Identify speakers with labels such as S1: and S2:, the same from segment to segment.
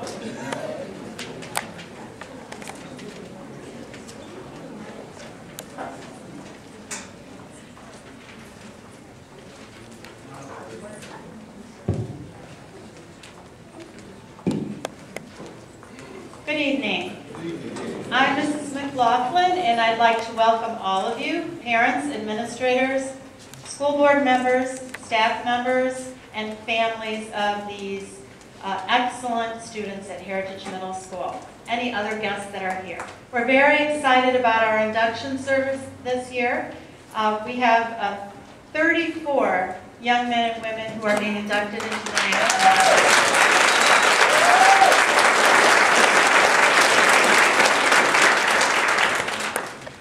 S1: Good evening. I'm Mrs. McLaughlin, and I'd like to welcome all of you, parents, administrators, school board members, staff members, and families of these excellent students at Heritage Middle School. Any other guests that are here. We're very excited about our induction service this year. We have 34 young men and women who are being inducted into the National.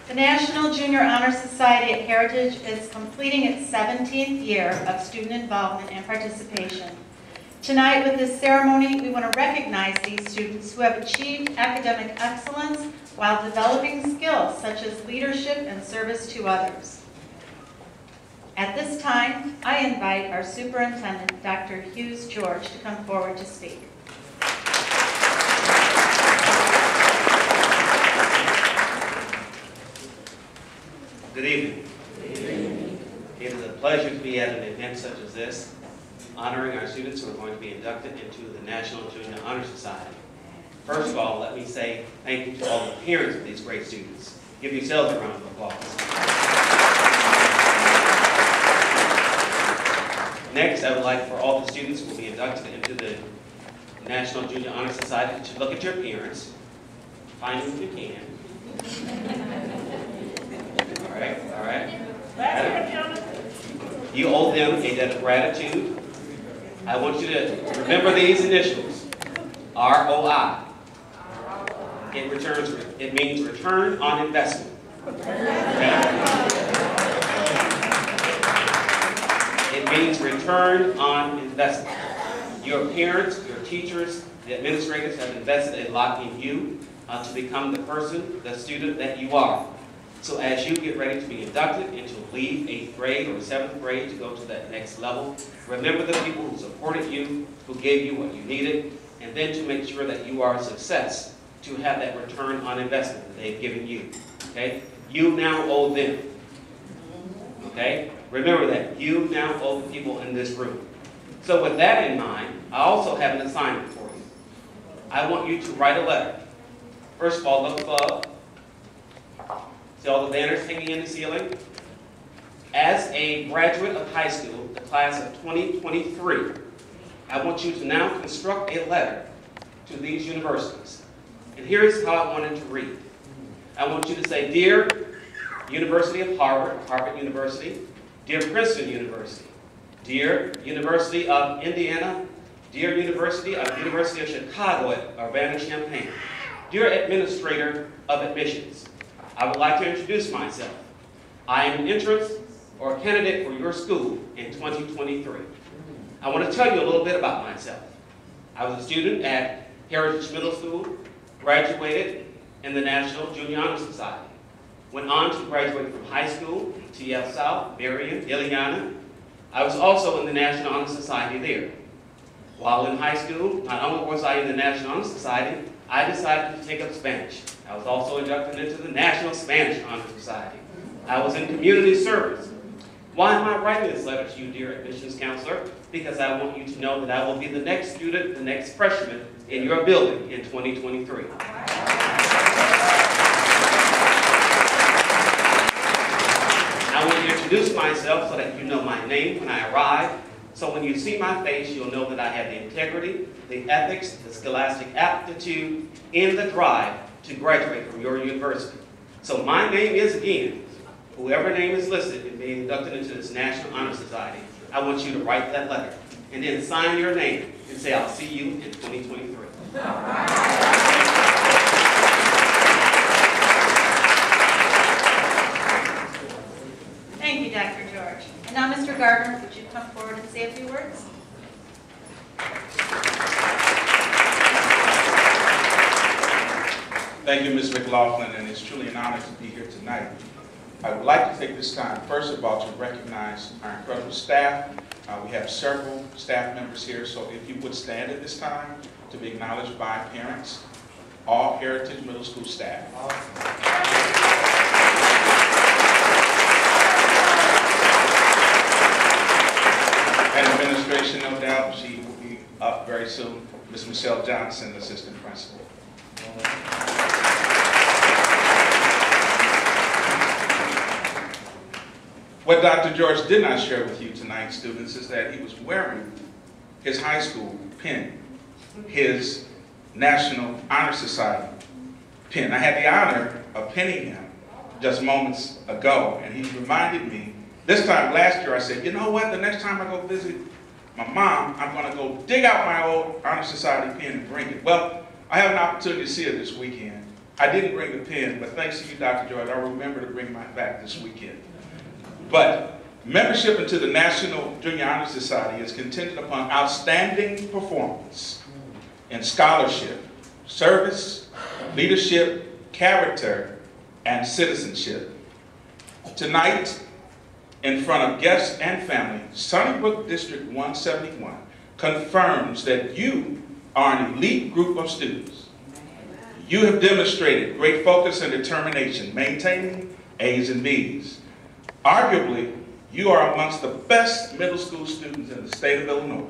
S1: The National Junior Honor Society at Heritage is completing its 17th year of student involvement and participation. Tonight, with this ceremony, we want to recognize these students who have achieved academic excellence while developing skills such as leadership and service to others. At this time, I invite our superintendent, Dr. Hughes George, to come forward to speak.
S2: Good evening. Good evening. It is a pleasure to be at an event such as this, honoring our students who are going to be inducted into the National Junior Honor Society. First of all, let me say thank you to all the parents of these great students. Give yourselves a round of applause. Next, I would like for all the students who will be inducted into the National Junior Honor Society to look at your parents, find them if you can. All right. You owe them a debt of gratitude. I want you to remember these initials, ROI. It means return on investment. It means return on investment. Your parents, your teachers, the administrators have invested a lot in you to become the person, the student that you are. So as you get ready to be inducted and to leave 8th grade or 7th grade to go to that next level, remember the people who supported you, who gave you what you needed, and then to make sure that you are a success, to have that return on investment that they've given you. Okay? You now owe them. Okay? Remember that. You now owe the people in this room. So with that in mind, I also have an assignment for you. I want you to write a letter. First of all, look above. See all the banners hanging in the ceiling? As a graduate of high school, the class of 2023, I want you to now construct a letter to these universities. And here's how I want it to read. I want you to say, Dear University of Harvard, Harvard University, Dear Princeton University, Dear University of Indiana, Dear University of Chicago at Urbana-Champaign, Dear Administrator of Admissions, I would like to introduce myself. I am an entrance or candidate for your school in 2023. I want to tell you a little bit about myself. I was a student at Heritage Middle School, graduated in the National Junior Honor Society. Went on to graduate from high school, T.F. South, Marion, Ileana. I was also in the National Honor Society there. While in high school, not only was I in the National Honor Society, I decided to take up Spanish. I was also inducted into the National Spanish Honor Society. I was in community service. Why am I writing this letter to you, dear admissions counselor? Because I want you to know that I will be the next student, the next freshman in your building in 2023. I want to introduce myself so that you know my name when I arrive. So when you see my face, you'll know that I have the integrity, the ethics, the scholastic aptitude, and the drive to graduate from your university. So my name is, again, whoever name is listed in being inducted into this National Honor Society, I want you to write that letter and then sign your name and say, I'll see you in 2023.
S1: Thank you, Dr. George. And now, Mr. Gardner, would you come forward and say a few words?
S3: Thank you, Ms. McLaughlin, and it's truly an honor to be here tonight. I would like to take this time, first of all, to recognize our incredible staff. We have several staff members here, so if you would stand at this time, to be acknowledged by parents, all Heritage Middle School staff. And administration, no doubt, she will be up very soon. Ms. Michelle Johnson, assistant principal. What Dr. George did not share with you tonight, students, is that he was wearing his high school pin, his National Honor Society pin. I had the honor of pinning him just moments ago, and he reminded me, this time last year I said, you know what, the next time I go visit my mom, I'm going to go dig out my old Honor Society pin and bring it. Well, I have an opportunity to see it this weekend. I didn't bring the pin, but thanks to you, Dr. George, I'll remember to bring mine back this weekend. But membership into the National Junior Honor Society is contingent upon outstanding performance in scholarship, service, leadership, character, and citizenship. Tonight, in front of guests and family, Sunnybrook District 171 confirms that you are an elite group of students. You have demonstrated great focus and determination, maintaining A's and B's. Arguably, you are amongst the best middle school students in the state of Illinois.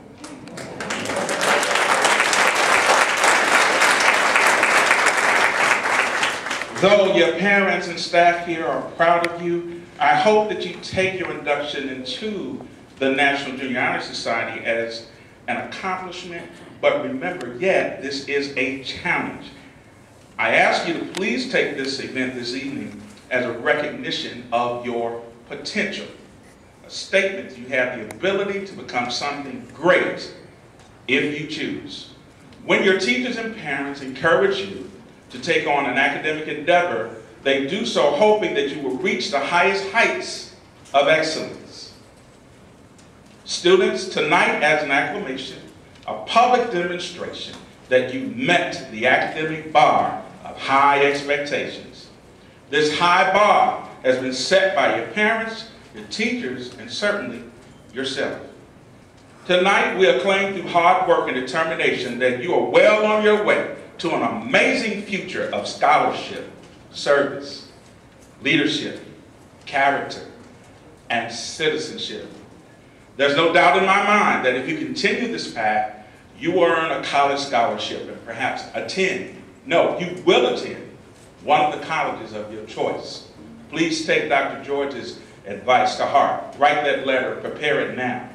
S3: Though your parents and staff here are proud of you, I hope that you take your induction into the National Junior Honor Society as an accomplishment, but remember, yet, this is a challenge. I ask you to please take this event this evening as a recognition of your potential, a statement that you have the ability to become something great if you choose. When your teachers and parents encourage you to take on an academic endeavor, they do so hoping that you will reach the highest heights of excellence. Students, tonight as an acclamation, a public demonstration that you met the academic bar of high expectations. This high bar has been set by your parents, your teachers, and certainly yourself. Tonight, we acclaim through hard work and determination that you are well on your way to an amazing future of scholarship, service, leadership, character, and citizenship. There's no doubt in my mind that if you continue this path, you will earn a college scholarship and perhaps you will attend one of the colleges of your choice. Please take Dr. George's advice to heart. Write that letter, prepare it now.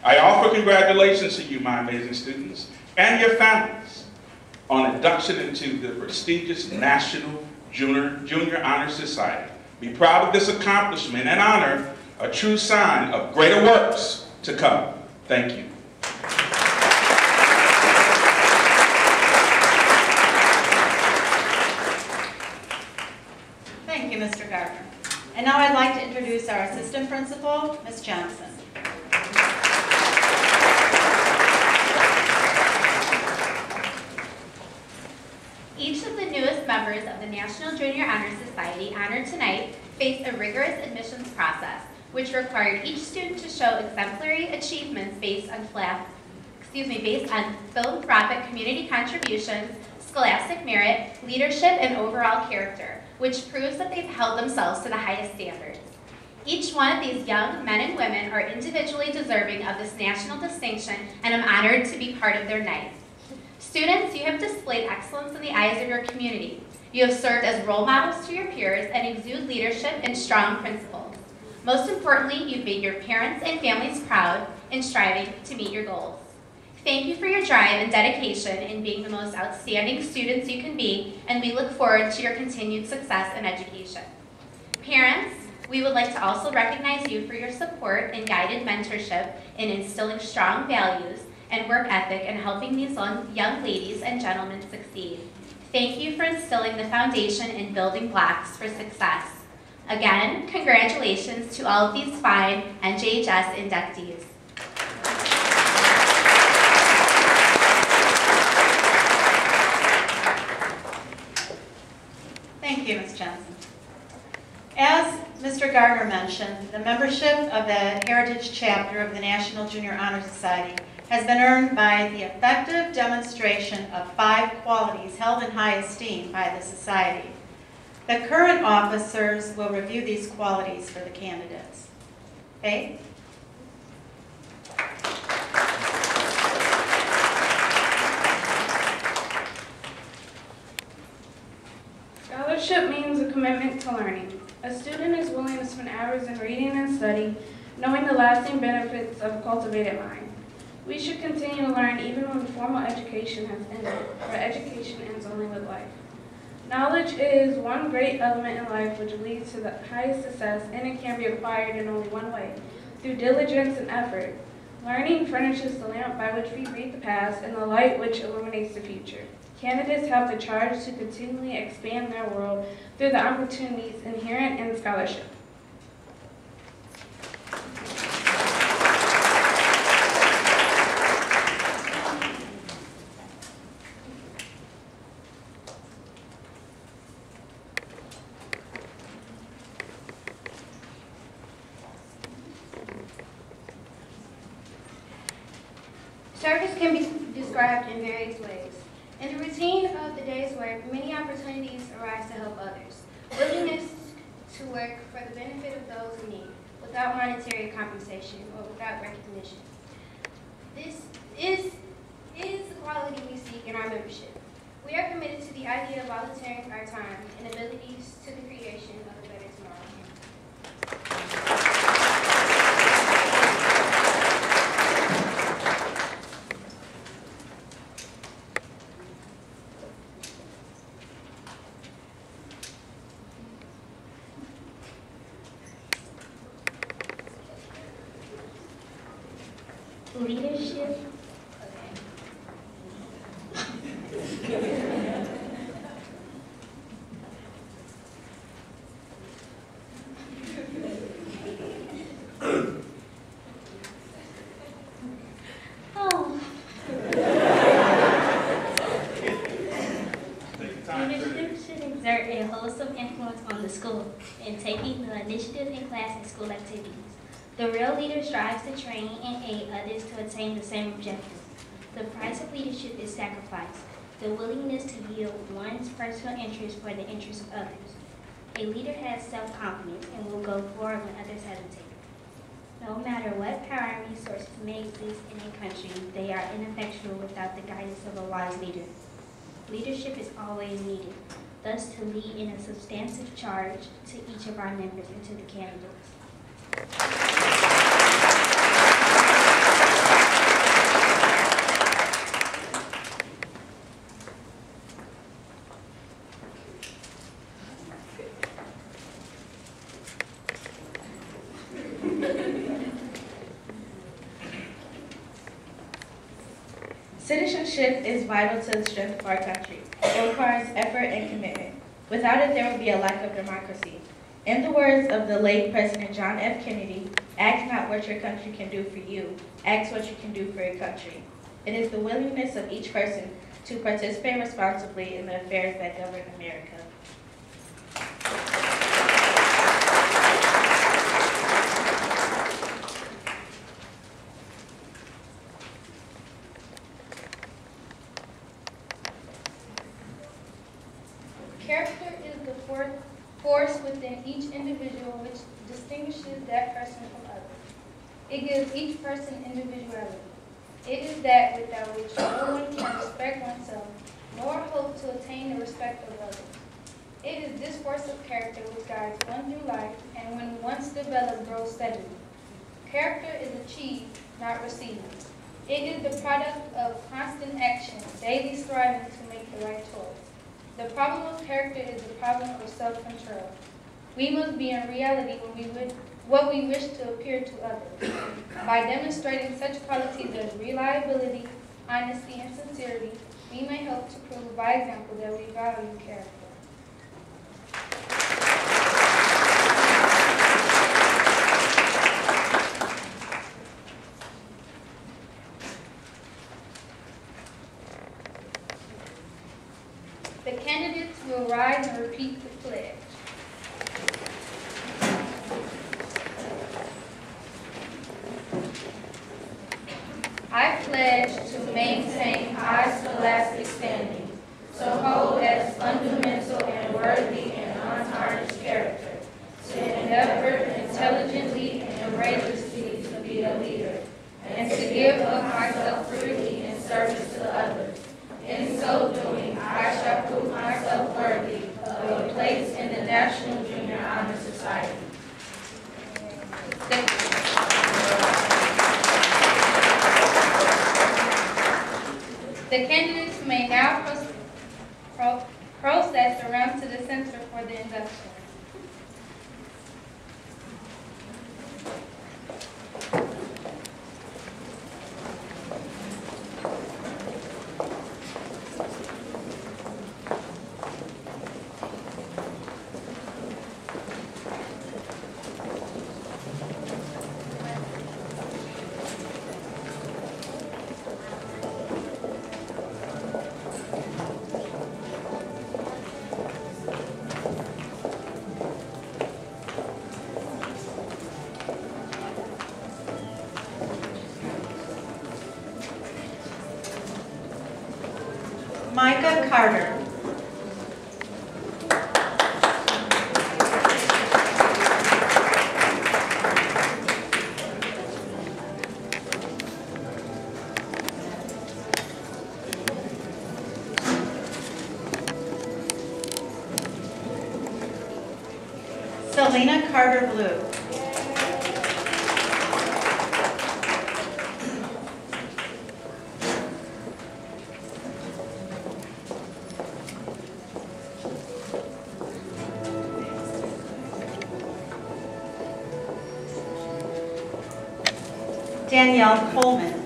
S3: I offer congratulations to you, my amazing students, and your families on induction into the prestigious National Junior Honor Society. Be proud of this accomplishment and honor a true sign of greater works to come. Thank you.
S1: Thank you, Mr. Gardner. And now I'd like to introduce our assistant principal, Ms. Johnson.
S4: Each of the newest members of the National Junior Honor Society honored tonight faced a rigorous admissions process, which required each student to show exemplary achievements based on philanthropic community contributions, scholastic merit, leadership, and overall character, which proves that they've held themselves to the highest standards. Each one of these young men and women are individually deserving of this national distinction, and I'm honored to be part of their night. Students, you have displayed excellence in the eyes of your community. You have served as role models to your peers and exude leadership and strong principles. Most importantly, you've made your parents and families proud in striving to meet your goals. Thank you for your drive and dedication in being the most outstanding students you can be, and we look forward to your continued success in education. Parents, we would like to also recognize you for your support and guided mentorship in instilling strong values and work ethic and helping these young ladies and gentlemen succeed. Thank you for instilling the foundation and building blocks for success. Again, congratulations to all of these fine Njhs inductees.
S1: Thank you, Ms. Johnson. As Mr. Gardner mentioned, the membership of the Heritage Chapter of the National Junior Honor Society has been earned by the effective demonstration of 5 qualities held in high esteem by the society. The current officers will review these qualities for the candidates. Faith?
S5: Scholarship means a commitment to learning. A student is willing to spend hours in reading and study, knowing the lasting benefits of a cultivated mind. We should continue to learn even when formal education has ended, for education ends only with life. Knowledge is one great element in life which leads to the highest success, and it can be acquired in only one way, through diligence and effort. Learning furnishes the lamp by which we read the past and the light which illuminates the future. Candidates have the charge to continually expand their world through the opportunities inherent in scholarship.
S6: Service can be described in various ways. In the routine of the day's work, many opportunities arise to help others. Willingness to work for the benefit of those in need, without monetary compensation or without recognition. This is the quality we seek in our membership. We are committed to the idea of volunteering our time and abilities to the creation of a better tomorrow.
S7: Leadership. Leadership should exert a wholesome influence on the school in taking the initiative in class and school activities. The real leader strives to train and aid others to attain the same objectives. The price of leadership is sacrifice, the willingness to yield one's personal interest for the interest of others. A leader has self-confidence and will go forward when others hesitate. No matter what power and resources may exist in a country, they are ineffectual without the guidance of a wise leader. Leadership is always needed, thus to lead in a substantive charge to each of our members and to the candidates.
S8: Citizenship is vital to the strength of our country. It requires effort and commitment. Without it, there will be a lack of democracy. In the words of the late President John F. Kennedy, ask not what your country can do for you, ask what you can do for your country. It is the willingness of each person to participate responsibly in the affairs that govern America.
S6: Character is the force within each individual which distinguishes that person from others. It gives each person individuality. It is that without which no one can respect oneself, nor hope to attain the respect of others. It is this force of character which guides one through life, and when once developed, grows steadily. Character is achieved, not received. It is the product of constant action, daily striving to make the right choice. The problem of character is the problem of self-control. We must be in reality what we wish to appear to others. By demonstrating such qualities as reliability, honesty, and sincerity, we may help to prove by example that we value character. The candidates will rise and repeat the pledge. I pledge to maintain high scholastic standing, to hold as fundamental and worthy and untarnished character, to endeavor intelligently and courageously to be a leader, and to give of myself freely in service to others. In so doing, I shall prove myself worthy of a place in the National Junior Honor Society. Thank you. The candidates may now process around to the center for the induction.
S1: Micah Carter. Selena Carter Blue. Danielle Coleman.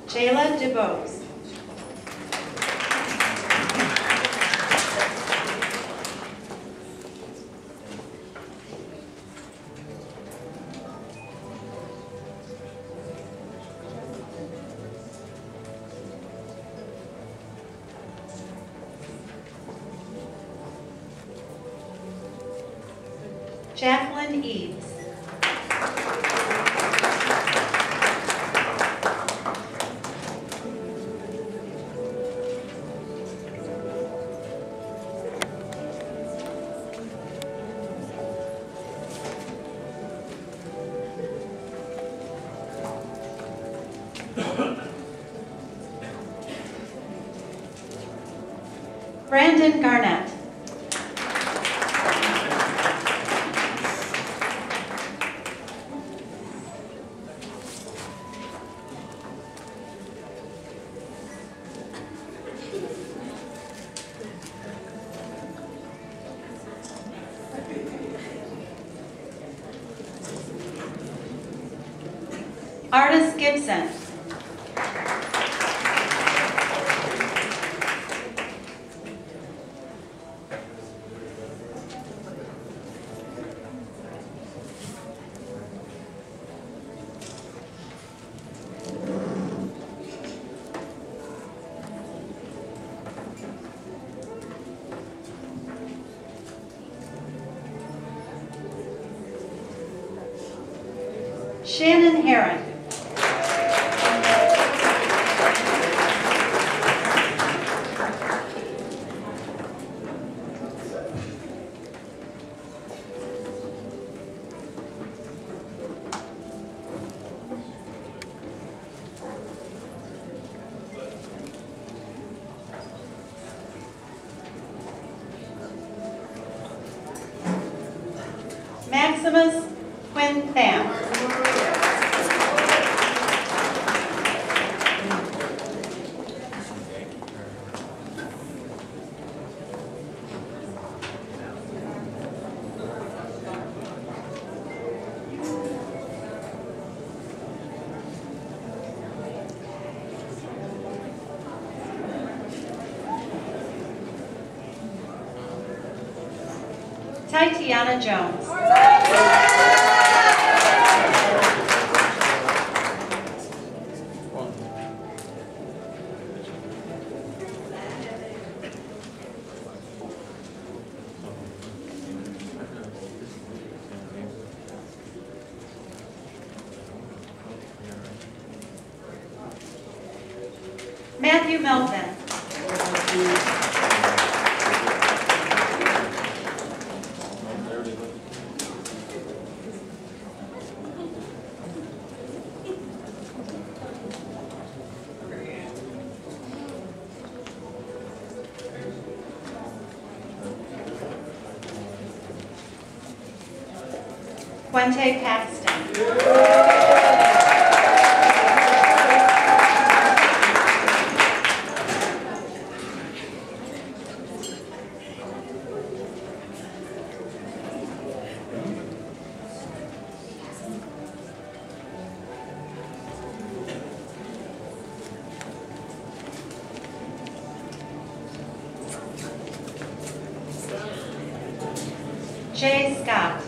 S1: Jayla DeBose. Jacqueline Eaves. Brandon Garnett. Artis Gibson. Shannon Heron. Maximus Quinn Pham. Tatiana Jones. Matthew Melvin. Quente Paxton. Njhs Scott.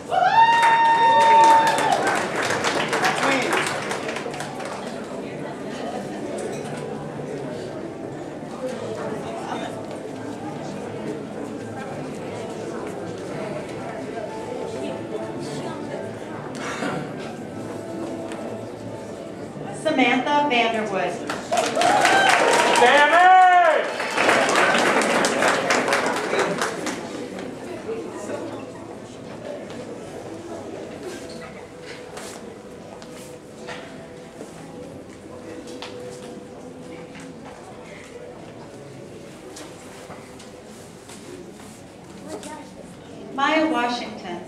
S1: Samantha Vanderwood. Maya Washington.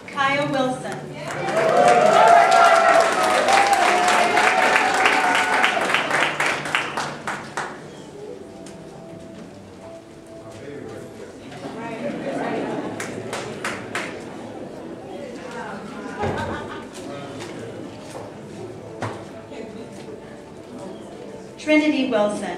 S1: Kaya Wilson. Trinity Wilson.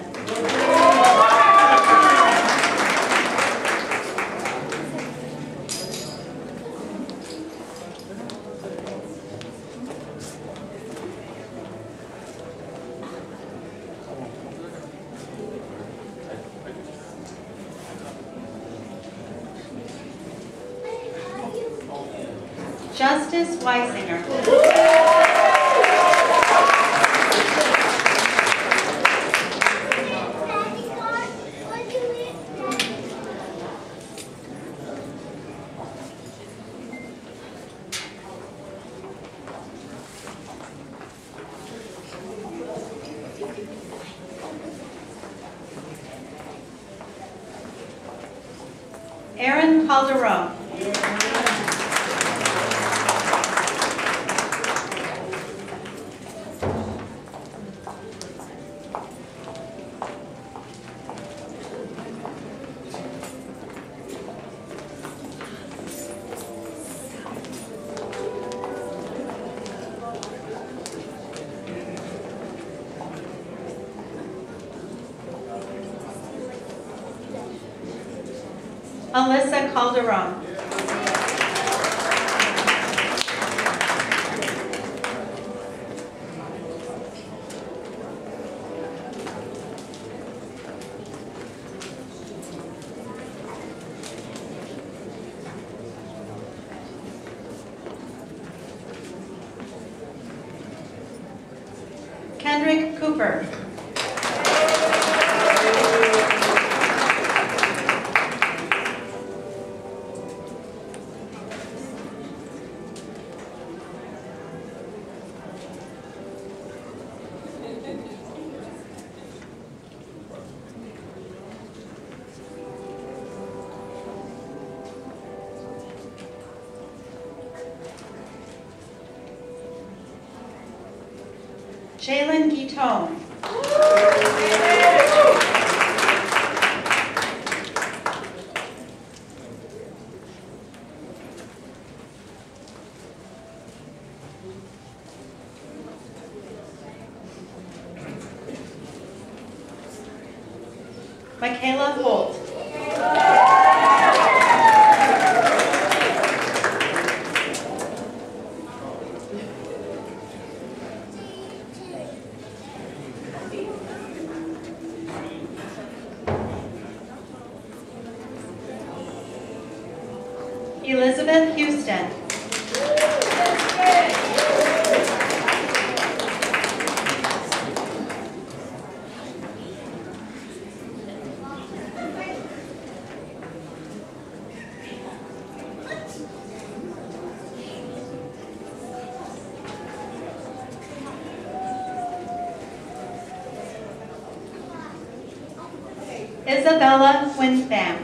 S1: Justice Weisinger. Aaron Calderon. Alyssa Calderon. Kendrick Cooper. Jalen Guitone. Michaela Holt. Elizabeth Houston. Isabella Winsbam.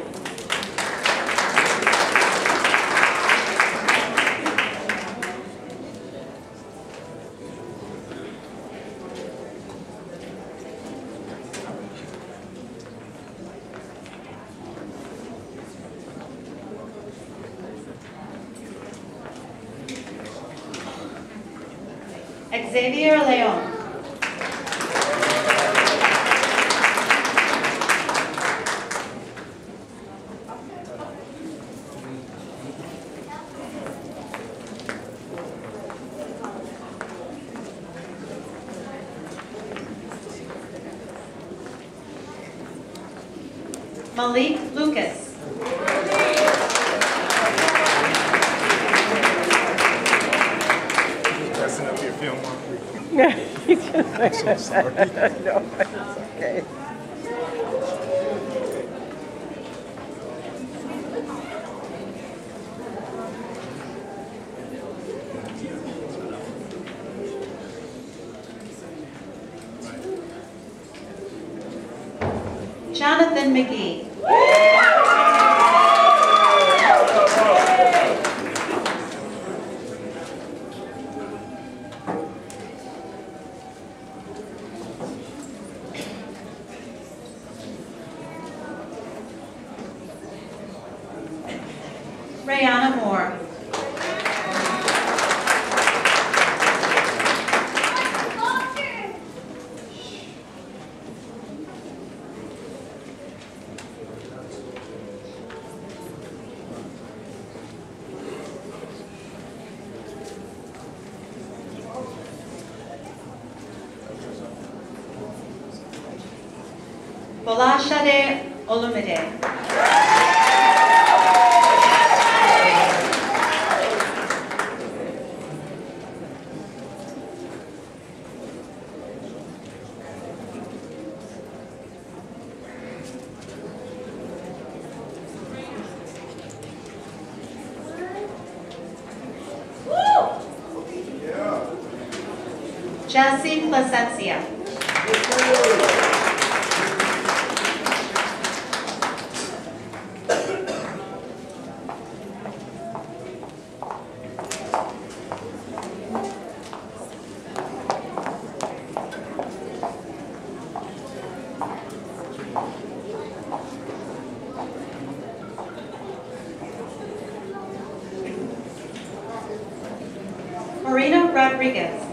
S1: Xavier Leon. Malik Lucas.
S9: Dressing up your film I'm so sorry.
S10: No, it's okay.
S1: Jonathan McGee. Rayana Moore. Bolashade Olumide. Jesse Placencia. Marina Rodriguez.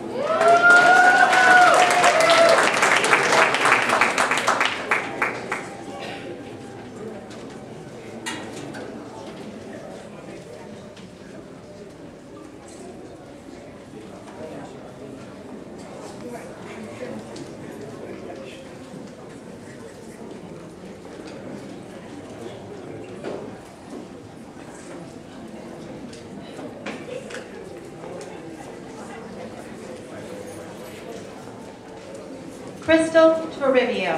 S1: Crystal Toribio.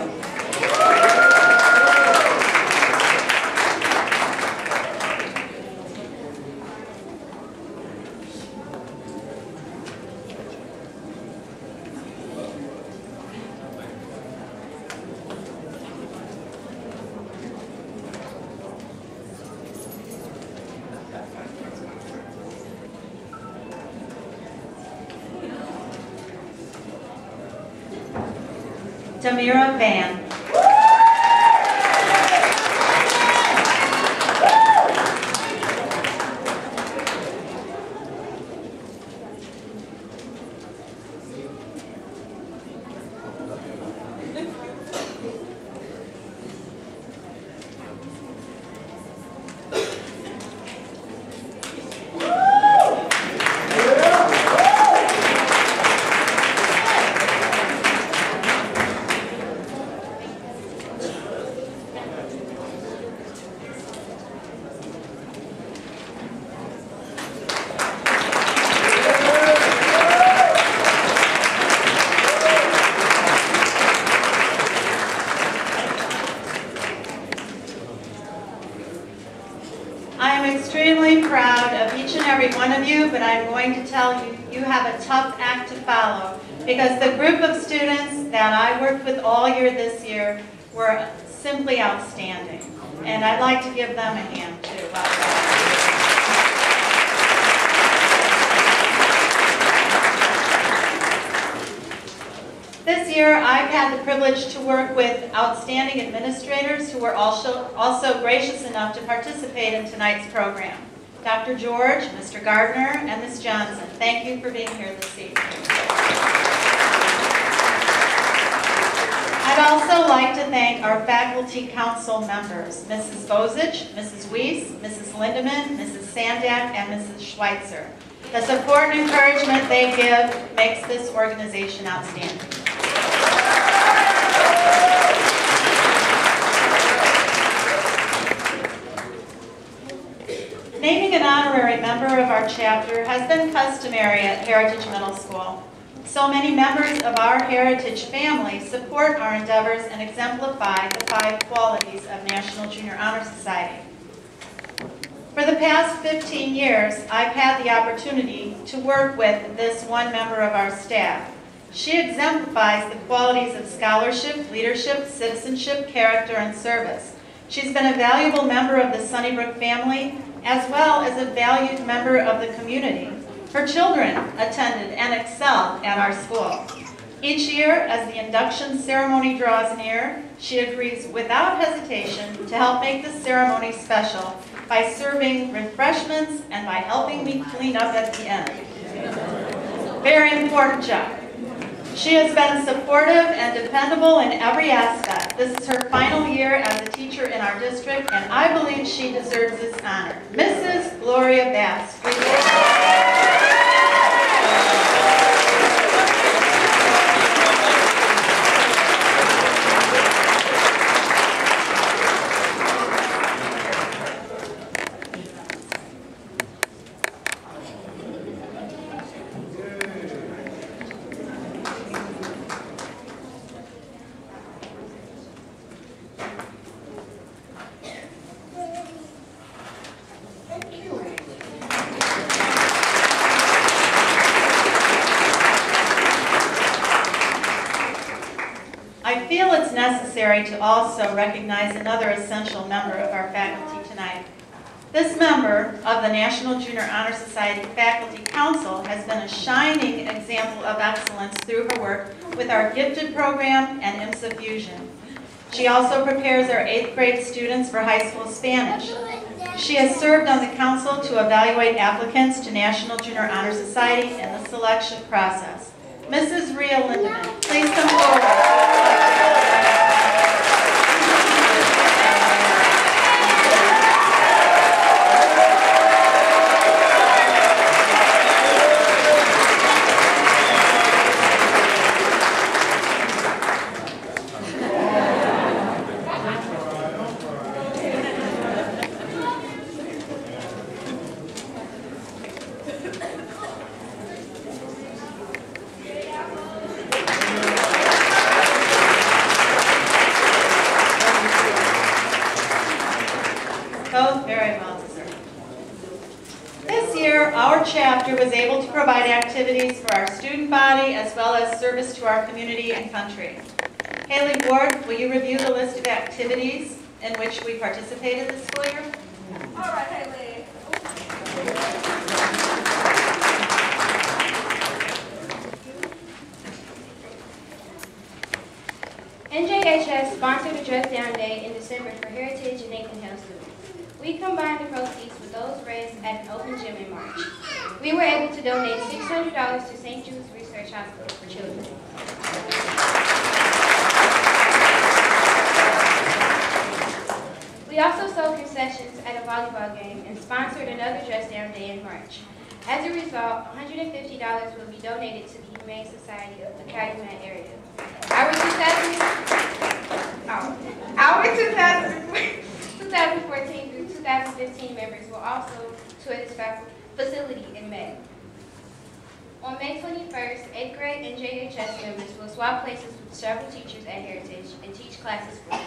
S1: Damira Van. I'm extremely proud of each and every one of you, but I'm going to tell you, you have a tough act to follow because the group of students that I worked with all year this year were simply outstanding. And I'd like to give them a hand too. This year, I've had the privilege to work with outstanding administrators who were also gracious enough to participate in tonight's program. Dr. George, Mr. Gardner, and Ms. Johnson, thank you for being here this evening. I'd also like to thank our faculty council members, Mrs. Bozich, Mrs. Weiss, Mrs. Lindemann, Mrs. Sandak, and Mrs. Schweitzer. The support and encouragement they give makes this organization outstanding. Naming an honorary member of our chapter has been customary at Heritage Middle School. So many members of our Heritage family support our endeavors and exemplify the 5 qualities of National Junior Honor Society. For the past 15 years, I've had the opportunity to work with this one member of our staff. She exemplifies the qualities of scholarship, leadership, citizenship, character, and service. She's been a valuable member of the Sunnybrook family, as well as a valued member of the community. Her children attended and excel at our school. Each year, as the induction ceremony draws near, she agrees without hesitation to help make the ceremony special by serving refreshments and by helping me clean up at the end. Very important job. She has been supportive and dependable in every aspect. This is her final year as a teacher in our district, and I believe she deserves this honor. Mrs. Gloria Bass. I feel it's necessary to also recognize another essential member of our faculty tonight. This member of the National Junior Honor Society Faculty Council has been a shining example of excellence through her work with our Gifted program and IMSA Fusion. She also prepares our 8th grade students for high school Spanish. She has served on the council to evaluate applicants to National Junior Honor Society in the selection process. Mrs. Rhea Lindemann, please come forward. Both very well deserved. This year, our chapter was able to provide activities for our student body as well as service to our community and country. Haley Ward, will you review the list of activities in which we participated this school year?
S11: All right, Haley.
S5: Njhs sponsored a Dress Down Day in December for Heritage and Nathan Hill students. We combined the proceeds with those raised at an open gym in March. We were able to donate $600 to St. Jude's Research Hospital for children. We also sold concessions at a volleyball game and sponsored another Dress Down Day in March. As a result, $150 will be donated to the Humane Society of the Calumet area. Our 2014 through 2015 members will also tour this facility in May. On May 21st, 8th grade Njhs members will swap places with several teachers at Heritage and teach classes for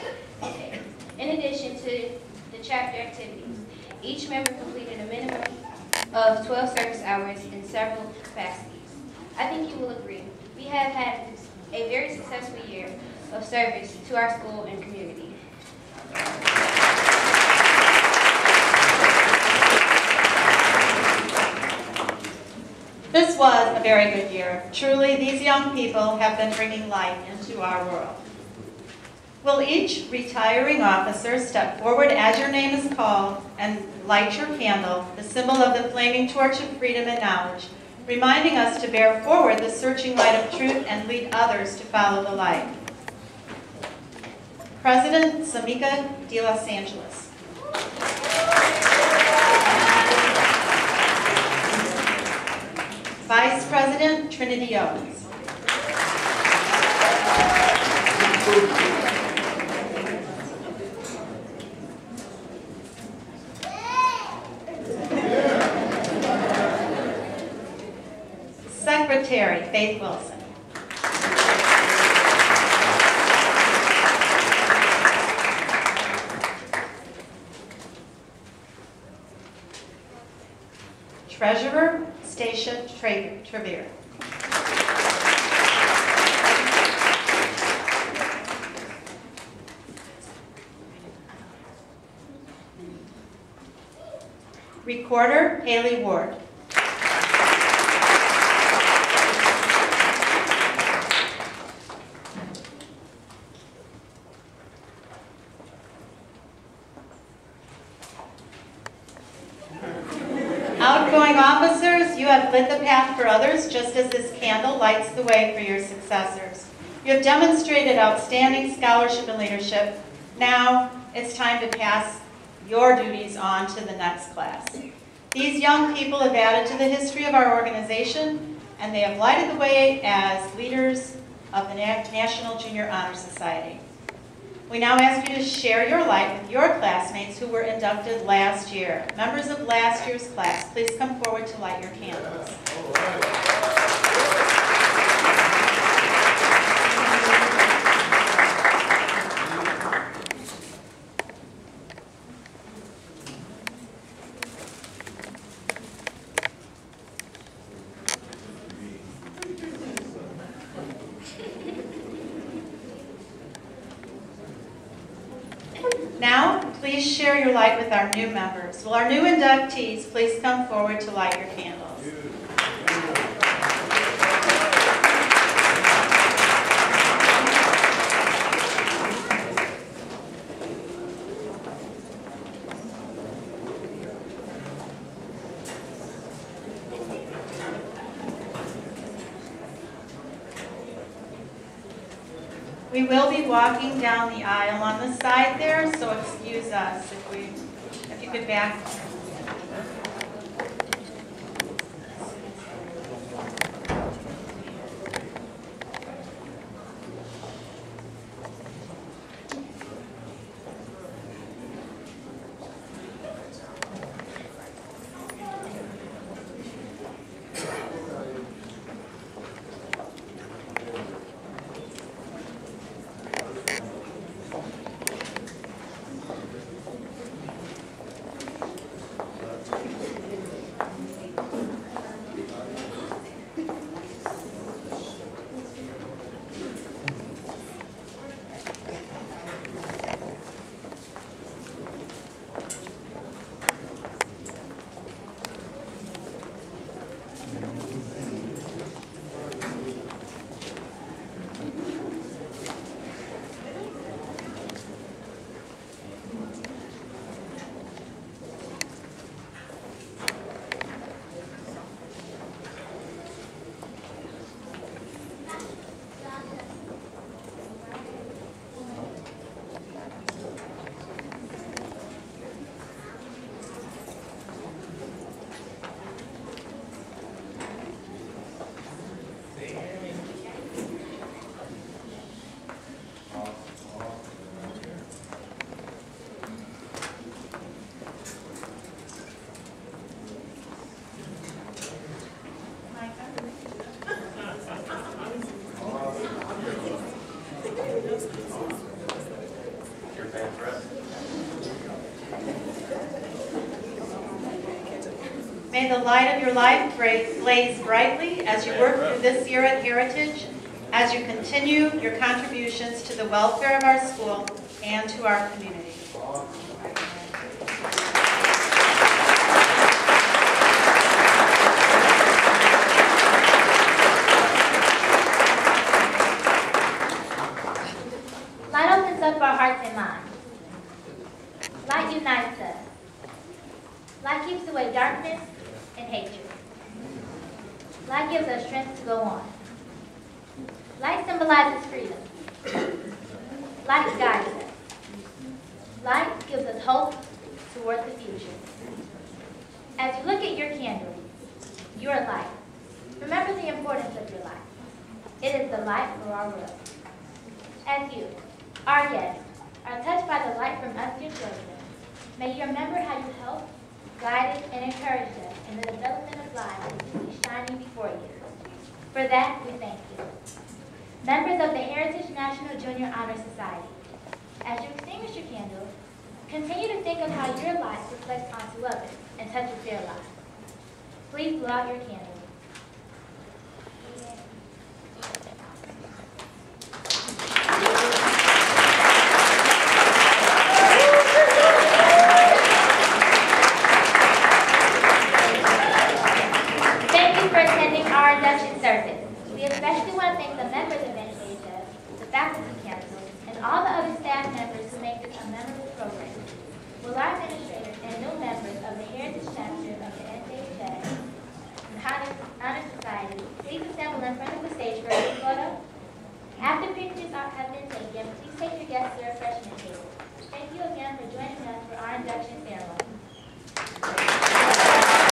S5: the day. In addition to the chapter activities,
S6: Each member completed a minimum of 12 service hours in several capacities. I think you will agree. We have had a very successful year of service to our school and community.
S1: This was a very good year. Truly, these young people have been bringing light into our world. Will each retiring officer step forward as your name is called and light your candle, the symbol of the flaming torch of freedom and knowledge, reminding us to bear forward the searching light of truth and lead others to follow the light. President Samika de Los Angeles. Vice President Trinity Owens. Secretary Faith Wilson. Treasurer Stacia Trevere. Recorder Haley Ward. Outgoing officers, you have lit the path for others just as this candle lights the way for your successors. You have demonstrated outstanding scholarship and leadership. Now it's time to pass your duties on to the next class. These young people have added to the history of our organization, and they have lighted the way as leaders of the National Junior Honor Society. We now ask you to share your light with your classmates who were inducted last year. Members of last year's class, please come forward to light your candles. Now, please share your light with our new members. Will our new inductees please come forward to light your candles? We will be walking down the aisle on the side there, so excuse us if you could back. May the light of your life blaze brightly as you work through this year at Heritage, as you continue your contributions to the welfare of our school and to our community.
S12: Light opens up our hearts and minds. Light unites us. Light keeps away darkness and hatred. Light gives us strength to go on. Light symbolizes freedom. Light guides us. Light gives us hope toward the future. As you look at your candle, your light, remember the importance of your light. It is the light for our world. As you, our guests, are touched by the light from us, your children, may you remember how you helped, guided, and encouraged us in the development of lives that you see shining before you. For that, we thank you. Members of the Heritage National Junior Honor Society, as you extinguish your candle, continue to think of how your light reflects onto others and touches their lives. Please blow out your candle. Thank you for attending our induction service. We especially want to thank the members of Njhs, the faculty council, and all the other staff members who make this a memorable program. Will our administrators and new members of the Heritage Chapter of the Njhs Honor Society please assemble in front of the stage for a group photo? After pictures have been taken, please take your guests to the refreshment table. Thank you again for joining us for our induction ceremony.